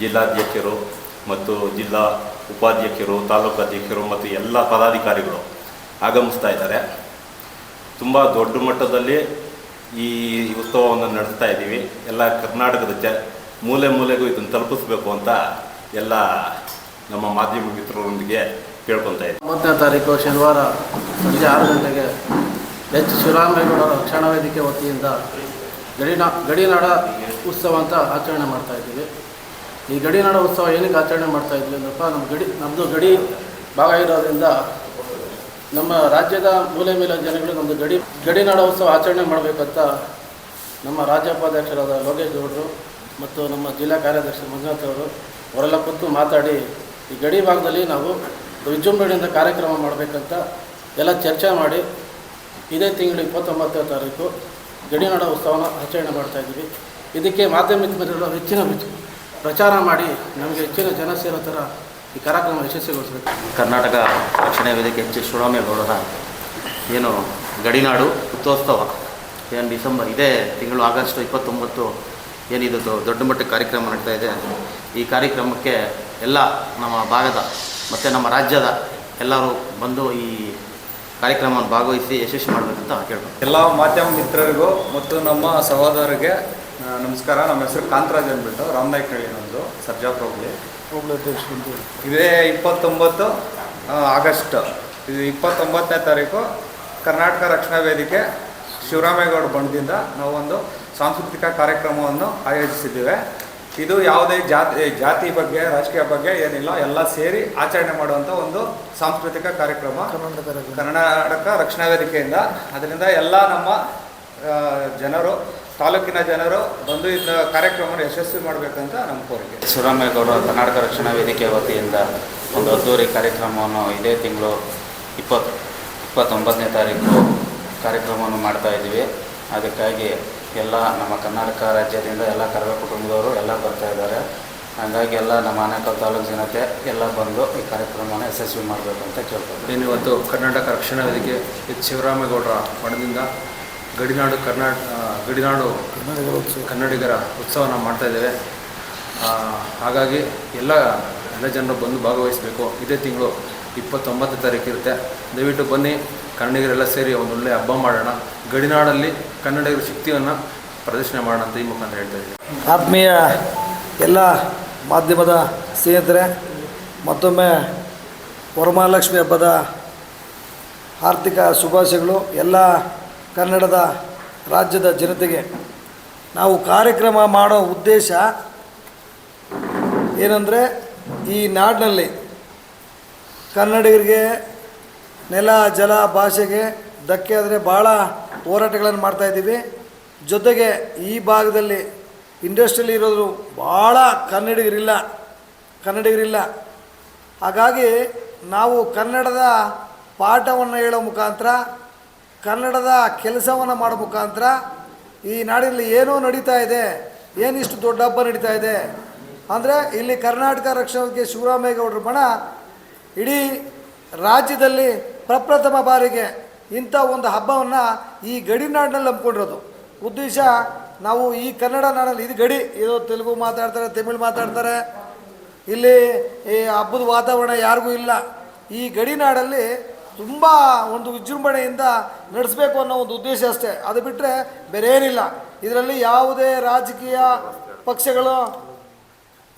ಜಿಲ್ಲಾಧ್ಯಕ್ಷರು ಮತ್ತು ಜಿಲ್ಲಾ ಉಪಾಧ್ಯಕ್ಷರು, ತಾಲೂಕು ಅಧ್ಯಕ್ಷರು ಮತ್ತು ಎಲ್ಲ ಪದಾಧಿಕಾರಿಗಳು ಆಗಮಿಸ್ತಾ ಇದ್ದಾರೆ. ತುಂಬ ದೊಡ್ಡ ಮಟ್ಟದಲ್ಲಿ ಈ ಉತ್ಸವವನ್ನು ನಡೆಸ್ತಾ ಇದ್ದೀವಿ. ಎಲ್ಲ ಕರ್ನಾಟಕದ ಮೂಲೆ ಮೂಲೆಗೂ ಇದನ್ನು ತಲುಪಿಸ್ಬೇಕು ಅಂತ ಎಲ್ಲ ನಮ್ಮ ಮಾಧ್ಯಮ ಮಿತ್ರರೊಂದಿಗೆ ಕೇಳ್ಕೊತಾ ಇದ್ದೀವಿ. 9ನೇ ತಾರೀಕು ಶನಿವಾರ ಸಂಜೆ 6 ಗಂಟೆಗೆ ಎಚ್ ಶಿವರಾಮೇಗೌಡರ ರಕ್ಷಣಾ ವೇದಿಕೆ ವತಿಯಿಂದ ಗಡಿನಾಡ ಉತ್ಸವ ಅಂತ ಆಚರಣೆ ಮಾಡ್ತಾಯಿದ್ದೀವಿ. ಈ ಗಡಿನಾಡ ಉತ್ಸವ ಏನಕ್ಕೆ ಆಚರಣೆ ಮಾಡ್ತಾಯಿದ್ವಿ ಅಂದ್ರಪ್ಪ, ನಮ್ಮದು ಗಡಿ ಭಾಗ ಇರೋದ್ರಿಂದ ನಮ್ಮ ರಾಜ್ಯದ ಮೂಲೆ ಮೇಲೆ ಜನಗಳು ನಮ್ಮದು ಗಡಿನಾಡ ಉತ್ಸವ ಆಚರಣೆ ಮಾಡಬೇಕಂತ ನಮ್ಮ ರಾಜ್ಯೋಪಾಧ್ಯಕ್ಷರಾದ ಲೋಕೇಶ್ ಗೌಡರು ಮತ್ತು ನಮ್ಮ ಜಿಲ್ಲಾ ಕಾರ್ಯದರ್ಶಿ ಮಂಜುನಾಥ್ ಅವರು ಅವರೆಲ್ಲ ಕೂತು ಮಾತಾಡಿ ಈ ಗಡಿ ಭಾಗದಲ್ಲಿ ನಾವು ವಿಜೃಂಭಣೆಯಿಂದ ಕಾರ್ಯಕ್ರಮ ಮಾಡಬೇಕಂತ ಎಲ್ಲ ಚರ್ಚೆ ಮಾಡಿ ಇದೇ ತಿಂಗಳು 29ನೇ ತಾರೀಕು ಗಡಿನಾಡ ಉತ್ಸವನ ಆಚರಣೆ ಮಾಡ್ತಾಯಿದ್ದೀವಿ. ಇದಕ್ಕೆ ಮಾಧ್ಯಮ ಮಿತ್ರರು ಹೆಚ್ಚಿನ ಪ್ರಚಾರ ಮಾಡಿ ನಮಗೆ ಹೆಚ್ಚಿನ ಜನ ಸೇರೋ ಥರ ಈ ಕಾರ್ಯಕ್ರಮ ಯಶಸ್ವಿಗೊಳಿಸಬೇಕು. ಕರ್ನಾಟಕ ರಕ್ಷಣಾ ವೇದಿಕೆ ಎಚ್ ಶಿವರಾಮೇಗೌಡರ ಏನು ಗಡಿನಾಡು ಹುಟ್ಟುತ್ಸವ ಏನು ಇದೇ ತಿಂಗಳು ಆಗಸ್ಟ್ 29 ಏನಿದು ದೊಡ್ಡ ಮಟ್ಟದ ಕಾರ್ಯಕ್ರಮ ನಡೀತಾ ಇದೆ. ಈ ಕಾರ್ಯಕ್ರಮಕ್ಕೆ ಎಲ್ಲ ನಮ್ಮ ಭಾಗದ ಮತ್ತು ನಮ್ಮ ರಾಜ್ಯದ ಎಲ್ಲರೂ ಬಂದು ಈ ಕಾರ್ಯಕ್ರಮವನ್ನು ಭಾಗವಹಿಸಿ ಯಶಸ್ವಿ ಮಾಡಬೇಕಂತ ಕೇಳ್ಬೋದು. ಎಲ್ಲ ಮಾಧ್ಯಮ ಮಿತ್ರರಿಗೂ ಮತ್ತು ನಮ್ಮ ಸಹೋದರಿಗೆ ನಮಸ್ಕಾರ. ನಮ್ಮ ಹೆಸರು ಕಾಂತರಾಜ್ ಅಂದ್ಬಿಟ್ಟು, ರಾಮನಾಯ್ಕನಹಳ್ಳಿ ನಮ್ಮದು, ಸರ್ಜಾಪುರ ಹೋಗ್ಲಿ. ಇದೇ 29 ಆಗಸ್ಟ್, ಇದು 29ನೇ ತಾರೀಕು ಕರ್ನಾಟಕ ರಕ್ಷಣಾ ವೇದಿಕೆ ಶಿವರಾಮೇಗೌಡ ಬಣದಿಂದ ನಾವೊಂದು ಸಾಂಸ್ಕೃತಿಕ ಕಾರ್ಯಕ್ರಮವನ್ನು ಆಯೋಜಿಸಿದ್ದೇವೆ. ಇದು ಯಾವುದೇ ಜಾತಿ ಬಗ್ಗೆ, ರಾಜಕೀಯ ಬಗ್ಗೆ ಏನಿಲ್ಲ, ಎಲ್ಲ ಸೇರಿ ಆಚರಣೆ ಮಾಡುವಂಥ ಒಂದು ಸಾಂಸ್ಕೃತಿಕ ಕಾರ್ಯಕ್ರಮ ಕರ್ನಾಟಕ ರಕ್ಷಣಾ ವೇದಿಕೆಯಿಂದ. ಅದರಿಂದ ಎಲ್ಲ ನಮ್ಮ ಜನರು, ತಾಲೂಕಿನ ಜನರು ಬಂದು ಇದನ್ನ ಕಾರ್ಯಕ್ರಮವನ್ನು ಯಶಸ್ವಿ ಮಾಡಬೇಕಂತ ನಮ್ಮ ಕೋರಿಕೆ. ಶಿವರಾಮೇಗೌಡ ಕರ್ನಾಟಕ ರಕ್ಷಣಾ ವೇದಿಕೆ ವತಿಯಿಂದ ಒಂದು ಅದ್ದೂರಿ ಕಾರ್ಯಕ್ರಮವನ್ನು ಇದೇ ತಿಂಗಳು 29ನೇ ತಾರೀಕು ಕಾರ್ಯಕ್ರಮವನ್ನು ಮಾಡ್ತಾಯಿದ್ದೀವಿ. ಅದಕ್ಕಾಗಿ ಎಲ್ಲ ನಮ್ಮ ಕರ್ನಾಟಕ ರಾಜ್ಯದಿಂದ ಎಲ್ಲ ಕರವೇ ಕುಟುಂಬದವರು ಎಲ್ಲ ಬರ್ತಾ ಇದ್ದಾರೆ. ಹಾಗಾಗಿ ಎಲ್ಲ ನಮ್ಮ ಆನೇಕಲ್ ತಾಲೂಕು ಜನತೆ ಎಲ್ಲ ಬಂದು ಈ ಕಾರ್ಯಕ್ರಮವನ್ನು ಯಶಸ್ವಿ ಮಾಡಬೇಕು ಅಂತ ಕೇಳ್ಬೋದು. ಇವತ್ತು ಕರ್ನಾಟಕ ರಕ್ಷಣಾ ವೇದಿಕೆ ಎಚ್ ಶಿವರಾಮೇಗೌಡರ ಬಣದಿಂದ ಗಡಿನಾಡು ಕನ್ನಡಿಗರ ಉತ್ಸವನ ಮಾಡ್ತಾಯಿದ್ದೇವೆ. ಹಾಗಾಗಿ ಎಲ್ಲ ಜನರು ಬಂದು ಭಾಗವಹಿಸಬೇಕು. ಇದೇ ತಿಂಗಳು 29ನೇ ತಾರೀಕು ಇರುತ್ತೆ. ದಯವಿಟ್ಟು ಬನ್ನಿ, ಕನ್ನಡಿಗರೆಲ್ಲ ಸೇರಿ ಒಂದು ಒಳ್ಳೆಯ ಹಬ್ಬ ಮಾಡೋಣ. ಗಡಿನಾಡಲ್ಲಿ ಕನ್ನಡಿಗರ ಶಕ್ತಿಯನ್ನು ಪ್ರದರ್ಶನ ಮಾಡೋಣ ಅಂತ ಈ ಮುಖಾಂತರ ಹೇಳ್ತಾ ಇದ್ದೀವಿ. ಆತ್ಮೀಯ ಎಲ್ಲ ಮಾಧ್ಯಮದ ಸ್ನೇಹಿತರೆ, ಮತ್ತೊಮ್ಮೆ ವರಮಹಾಲಕ್ಷ್ಮಿ ಹಬ್ಬದ ಆರ್ಥಿಕ ಶುಭಾಶಯಗಳು. ಎಲ್ಲ ಕನ್ನಡದ ರಾಜ್ಯದ ಜನತೆಗೆ ನಾವು ಕಾರ್ಯಕ್ರಮ ಮಾಡೋ ಉದ್ದೇಶ ಏನಂದರೆ, ಈ ನಾಡಿನಲ್ಲಿ ಕನ್ನಡಿಗರಿಗೆ ನೆಲ, ಜಲ, ಭಾಷೆಗೆ ಧಕ್ಕೆ ಆದರೆ ಭಾಳ ಹೋರಾಟಗಳನ್ನು ಮಾಡ್ತಾಯಿದ್ದೀವಿ. ಜೊತೆಗೆ ಈ ಭಾಗದಲ್ಲಿ ಇಂಡಸ್ಟ್ರಿಯಲ್ಲಿ ಇರೋದು ಭಾಳ ಕನ್ನಡಿಗರಿಲ್ಲ. ಹಾಗಾಗಿ ನಾವು ಕನ್ನಡದ ಪಾಠವನ್ನು ಹೇಳೋ ಮುಖಾಂತರ, ಕನ್ನಡದ ಕೆಲಸವನ್ನು ಮಾಡೋ ಮುಖಾಂತರ ಈ ನಾಡಿನಲ್ಲಿ ಏನೋ ನಡೀತಾ ಇದೆ, ಏನಿಷ್ಟು ದೊಡ್ಡ ಹಬ್ಬ ನಡೀತಾ ಇದೆ ಅಂದರೆ, ಇಲ್ಲಿ ಕರ್ನಾಟಕ ರಕ್ಷಣಾ ವೇದಿಕೆ ಶಿವರಾಮೇಗೌಡರ ಬಣ ಇಡೀ ರಾಜ್ಯದಲ್ಲಿ ಪ್ರಪ್ರಥಮ ಬಾರಿಗೆ ಇಂಥ ಒಂದು ಹಬ್ಬವನ್ನು ಈ ಗಡಿನಾಡಿನಲ್ಲಿ ಹಮ್ಮಿಕೊಂಡಿರೋದು. ಉದ್ದೇಶ, ನಾವು ಈ ಕನ್ನಡ ನಾಡಲ್ಲಿ ಇದು ಗಡಿ, ಇದು ತೆಲುಗು ಮಾತಾಡ್ತಾರೆ, ತಮಿಳು ಮಾತಾಡ್ತಾರೆ, ಇಲ್ಲಿ ಈ ಹಬ್ಬದ ವಾತಾವರಣ ಯಾರಿಗೂ ಇಲ್ಲ. ಈ ಗಡಿನಾಡಲ್ಲಿ ತುಂಬ ಒಂದು ವಿಜೃಂಭಣೆಯಿಂದ ನಡೆಸಬೇಕು ಅನ್ನೋ ಒಂದು ಉದ್ದೇಶ ಅಷ್ಟೇ. ಅದು ಬಿಟ್ಟರೆ ಬೇರೆ ಏನಿಲ್ಲ. ಇದರಲ್ಲಿ ಯಾವುದೇ ರಾಜಕೀಯ ಪಕ್ಷಗಳು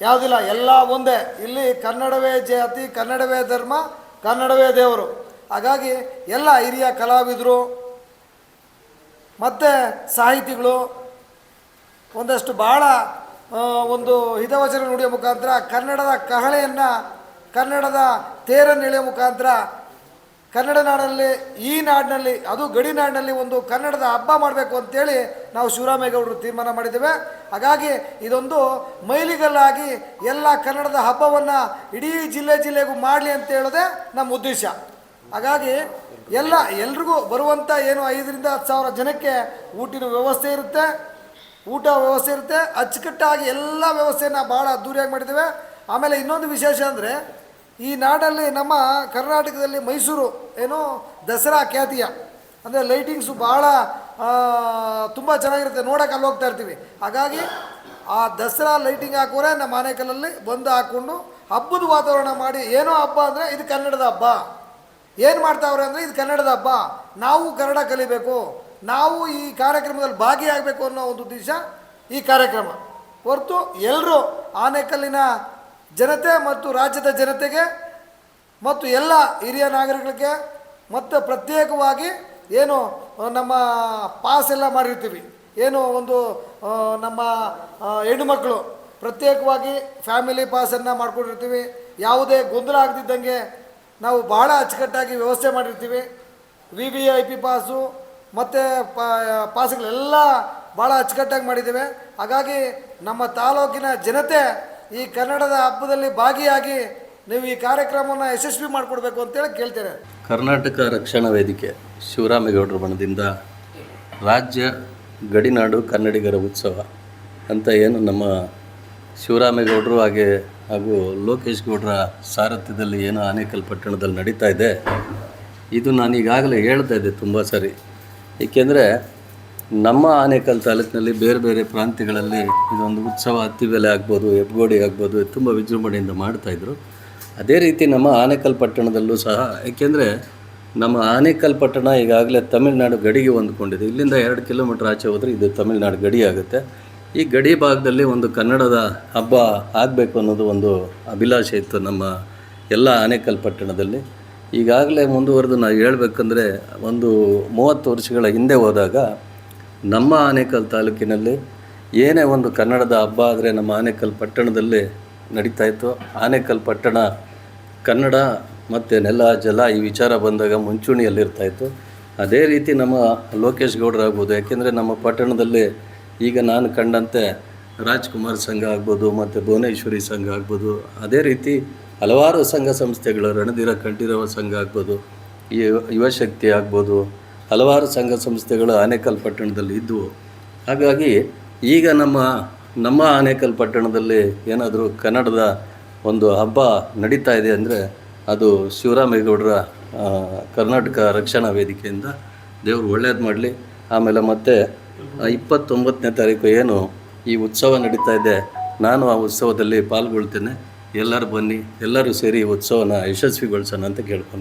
ಯಾವುದಿಲ್ಲ, ಎಲ್ಲ ಒಂದೇ. ಇಲ್ಲಿ ಕನ್ನಡವೇ ಜಾತಿ, ಕನ್ನಡವೇ ಧರ್ಮ, ಕನ್ನಡವೇ ದೇವರು. ಹಾಗಾಗಿ ಎಲ್ಲ ಹಿರಿಯ ಕಲಾವಿದರು ಮತ್ತು ಸಾಹಿತಿಗಳು ಒಂದಷ್ಟು ಭಾಳ ಒಂದು ಹಿತವಚನ ನುಡಿಯೋ ಮುಖಾಂತರ ಕನ್ನಡದ ಕಹಳೆಯನ್ನು, ಕನ್ನಡದ ತೇರನ್ನು ಎಳೆಯೋ ಮುಖಾಂತರ ಕನ್ನಡ ನಾಡಲ್ಲಿ, ಈ ನಾಡಿನಲ್ಲಿ, ಅದು ಗಡಿನಾಡಿನಲ್ಲಿ ಒಂದು ಕನ್ನಡದ ಹಬ್ಬ ಮಾಡಬೇಕು ಅಂತೇಳಿ ನಾವು ಶಿವರಾಮೇಗೌಡರು ತೀರ್ಮಾನ ಮಾಡಿದ್ದೇವೆ. ಹಾಗಾಗಿ ಇದೊಂದು ಮೈಲಿಗಲ್ಲಾಗಿ ಎಲ್ಲ ಕನ್ನಡದ ಹಬ್ಬವನ್ನು ಇಡೀ ಜಿಲ್ಲೆಗೂ ಮಾಡಲಿ ಅಂತ ಹೇಳೋದೇ ನಮ್ಮ ಉದ್ದೇಶ. ಹಾಗಾಗಿ ಎಲ್ರಿಗೂ ಬರುವಂಥ ಏನು 5,000 to 10,000 ಜನಕ್ಕೆ ಊಟಿನ ವ್ಯವಸ್ಥೆ ಇರುತ್ತೆ, ಊಟ ವ್ಯವಸ್ಥೆ ಇರುತ್ತೆ. ಅಚ್ಚುಕಟ್ಟಾಗಿ ಎಲ್ಲ ವ್ಯವಸ್ಥೆಯನ್ನು ಭಾಳ ಅದ್ದೂರಿಯಾಗಿ ಮಾಡಿದ್ದೇವೆ. ಆಮೇಲೆ ಇನ್ನೊಂದು ವಿಶೇಷ ಅಂದರೆ, ಈ ನಾಡಲ್ಲಿ ನಮ್ಮ ಕರ್ನಾಟಕದಲ್ಲಿ ಮೈಸೂರು ಏನು ದಸರಾ ಖ್ಯಾತಿಯ, ಅಂದರೆ ಲೈಟಿಂಗ್ಸು ಭಾಳ ತುಂಬ ಚೆನ್ನಾಗಿರುತ್ತೆ, ನೋಡೋಕೆ ಅಲ್ಲಿ ಹೋಗ್ತಾ ಇರ್ತೀವಿ. ಹಾಗಾಗಿ ಆ ದಸರಾ ಲೈಟಿಂಗ್ ಹಾಕೋರೆ ನಮ್ಮ ಆನೇಕಲ್ಲಲ್ಲಿ ಬಂದು ಹಾಕ್ಕೊಂಡು ಹಬ್ಬದ ವಾತಾವರಣ ಮಾಡಿ, ಏನೋ ಹಬ್ಬ ಅಂದರೆ ಇದು ಕನ್ನಡದ ಹಬ್ಬ, ಏನು ಮಾಡ್ತಾವ್ರೆ ಅಂದರೆ ಇದು ಕನ್ನಡದ ಹಬ್ಬ, ನಾವು ಕನ್ನಡ ಕಲಿಬೇಕು, ನಾವು ಈ ಕಾರ್ಯಕ್ರಮದಲ್ಲಿ ಭಾಗಿಯಾಗಬೇಕು ಅನ್ನೋ ಒಂದು ಉದ್ದೇಶ ಈ ಕಾರ್ಯಕ್ರಮ. ಹೊರತು ಎಲ್ಲರೂ ಆನೇಕಲ್ಲಿನ ಜನತೆ ಮತ್ತು ರಾಜ್ಯದ ಜನತೆಗೆ ಮತ್ತು ಎಲ್ಲ ಹಿರಿಯ ನಾಗರಿಕರಿಗೆ ಮತ್ತು ಪ್ರತ್ಯೇಕವಾಗಿ ಏನು ನಮ್ಮ ಪಾಸ್ ಎಲ್ಲ ಮಾಡಿರ್ತೀವಿ, ಏನು ಒಂದು ನಮ್ಮ ಹೆಣ್ಣುಮಕ್ಕಳು ಪ್ರತ್ಯೇಕವಾಗಿ ಫ್ಯಾಮಿಲಿ ಪಾಸನ್ನು ಮಾಡ್ಕೊಂಡಿರ್ತೀವಿ. ಯಾವುದೇ ಗೊಂದಲ ಆಗದಿದ್ದಂಗೆ ನಾವು ಭಾಳ ಅಚ್ಚುಕಟ್ಟಾಗಿ ವ್ಯವಸ್ಥೆ ಮಾಡಿರ್ತೀವಿ. VIP ಪಾಸು ಮತ್ತು ಪಾಸ್ಗಳೆಲ್ಲ ಭಾಳ ಅಚ್ಚುಕಟ್ಟಾಗಿ ಮಾಡಿದ್ದೇವೆ. ಹಾಗಾಗಿ ನಮ್ಮ ತಾಲೂಕಿನ ಜನತೆ ಈ ಕನ್ನಡದ ಹಬ್ಬದಲ್ಲಿ ಭಾಗಿಯಾಗಿ ನೀವು ಈ ಕಾರ್ಯಕ್ರಮವನ್ನು ಯಶಸ್ವಿ ಮಾಡಿಕೊಡ್ಬೇಕು ಅಂತೇಳಿ ಕೇಳ್ತೇನೆ. ಕರ್ನಾಟಕ ರಕ್ಷಣಾ ವೇದಿಕೆ ಶಿವರಾಮೇಗೌಡರ ಬಣದಿಂದ ರಾಜ್ಯ ಗಡಿನಾಡು ಕನ್ನಡಿಗರ ಉತ್ಸವ ಅಂತ ಏನು ನಮ್ಮ ಶಿವರಾಮೇಗೌಡರು ಹಾಗೂ ಲೋಕೇಶ್ ಗೌಡರ ಸಾರಥ್ಯದಲ್ಲಿ ಏನು ಆನೇಕಲ್ ಪಟ್ಟಣದಲ್ಲಿ ನಡೀತಾ ಇದೆ, ಇದು ನಾನು ಈಗಾಗಲೇ ಹೇಳ್ತಾ ಇದ್ದೆ ತುಂಬ ಸರಿ. ಏಕೆಂದರೆ ನಮ್ಮ ಆನೇಕಲ್ ತಾಲೂಕಿನಲ್ಲಿ ಬೇರೆ ಬೇರೆ ಪ್ರಾಂತ್ಯಗಳಲ್ಲಿ ಇದೊಂದು ಉತ್ಸವ, ಹತ್ತಿಬೆಲೆ ಆಗ್ಬೋದು, ಹೆಬ್ಗೋಡಿ ಆಗ್ಬೋದು, ತುಂಬ ವಿಜೃಂಭಣೆಯಿಂದ ಮಾಡ್ತಾಯಿದ್ರು. ಅದೇ ರೀತಿ ನಮ್ಮ ಆನೇಕಲ್ ಪಟ್ಟಣದಲ್ಲೂ ಸಹ, ಏಕೆಂದರೆ ನಮ್ಮ ಆನೇಕಲ್ ಪಟ್ಟಣ ಈಗಾಗಲೇ ತಮಿಳುನಾಡು ಗಡಿಗೆ ಹೊಂದ್ಕೊಂಡಿದೆ. ಇಲ್ಲಿಂದ 2 ಕಿಲೋಮೀಟ್ರ್ ಆಚೆ ಹೋದರೆ ಇದು ತಮಿಳುನಾಡು ಗಡಿ ಆಗುತ್ತೆ. ಈ ಗಡಿ ಭಾಗದಲ್ಲಿ ಒಂದು ಕನ್ನಡದ ಹಬ್ಬ ಆಗಬೇಕು ಅನ್ನೋದು ಒಂದು ಅಭಿಲಾಷೆ ಇತ್ತು ನಮ್ಮ ಎಲ್ಲ ಆನೇಕಲ್ ಪಟ್ಟಣದಲ್ಲಿ. ಈಗಾಗಲೇ ಮುಂದುವರೆದು ನಾವು ಹೇಳ್ಬೇಕಂದ್ರೆ, ಒಂದು 30 ವರ್ಷಗಳ ಹಿಂದೆ ಹೋದಾಗ ನಮ್ಮ ಆನೇಕಲ್ ತಾಲೂಕಿನಲ್ಲಿ ಏನೇ ಒಂದು ಕನ್ನಡದ ಹಬ್ಬ ಆದರೆ ನಮ್ಮ ಆನೇಕಲ್ ಪಟ್ಟಣದಲ್ಲಿ ನಡೀತಾಯಿತ್ತು. ಆನೇಕಲ್ ಪಟ್ಟಣ ಕನ್ನಡ ಮತ್ತು ನೆಲ ಜಲ ಈ ವಿಚಾರ ಬಂದಾಗ ಮುಂಚೂಣಿಯಲ್ಲಿರ್ತಾಯಿತ್ತು. ಅದೇ ರೀತಿ ನಮ್ಮ ಲೋಕೇಶ್ ಗೌಡರಾಗ್ಬೋದು, ಯಾಕೆಂದರೆ ನಮ್ಮ ಪಟ್ಟಣದಲ್ಲಿ ಈಗ ನಾನು ಕಂಡಂತೆ ರಾಜ್ಕುಮಾರ್ ಸಂಘ ಆಗ್ಬೋದು, ಮತ್ತು ಭುವನೇಶ್ವರಿ ಸಂಘ ಆಗ್ಬೋದು, ಅದೇ ರೀತಿ ಹಲವಾರು ಸಂಘ ಸಂಸ್ಥೆಗಳು, ರಣಧೀರ ಕಂಠೀರವ ಸಂಘ ಆಗ್ಬೋದು, ಯುವಶಕ್ತಿ ಆಗ್ಬೋದು, ಹಲವಾರು ಸಂಘ ಸಂಸ್ಥೆಗಳು ಆನೇಕಲ್ ಪಟ್ಟಣದಲ್ಲಿ ಇದ್ದವು. ಹಾಗಾಗಿ ಈಗ ನಮ್ಮ ಆನೇಕಲ್ ಪಟ್ಟಣದಲ್ಲಿ ಏನಾದರೂ ಕನ್ನಡದ ಒಂದು ಹಬ್ಬ ನಡೀತಾ ಇದೆ ಅಂದರೆ ಅದು ಶಿವರಾಮೇಗೌಡರ ಕರ್ನಾಟಕ ರಕ್ಷಣಾ ವೇದಿಕೆಯಿಂದ. ದೇವರು ಒಳ್ಳೇದು ಮಾಡಲಿ. ಆಮೇಲೆ ಮತ್ತೆ 29ನೇ ತಾರೀಕು ಏನು ಈ ಉತ್ಸವ ನಡೀತಾ ಇದೆ, ನಾನು ಆ ಉತ್ಸವದಲ್ಲಿ ಪಾಲ್ಗೊಳ್ತೇನೆ. ಎಲ್ಲರೂ ಬನ್ನಿ, ಎಲ್ಲರೂ ಸೇರಿ ಈ ಉತ್ಸವನ ಯಶಸ್ವಿಗೊಳಿಸೋಣ ಅಂತ ಕೇಳ್ಕೊಂಡು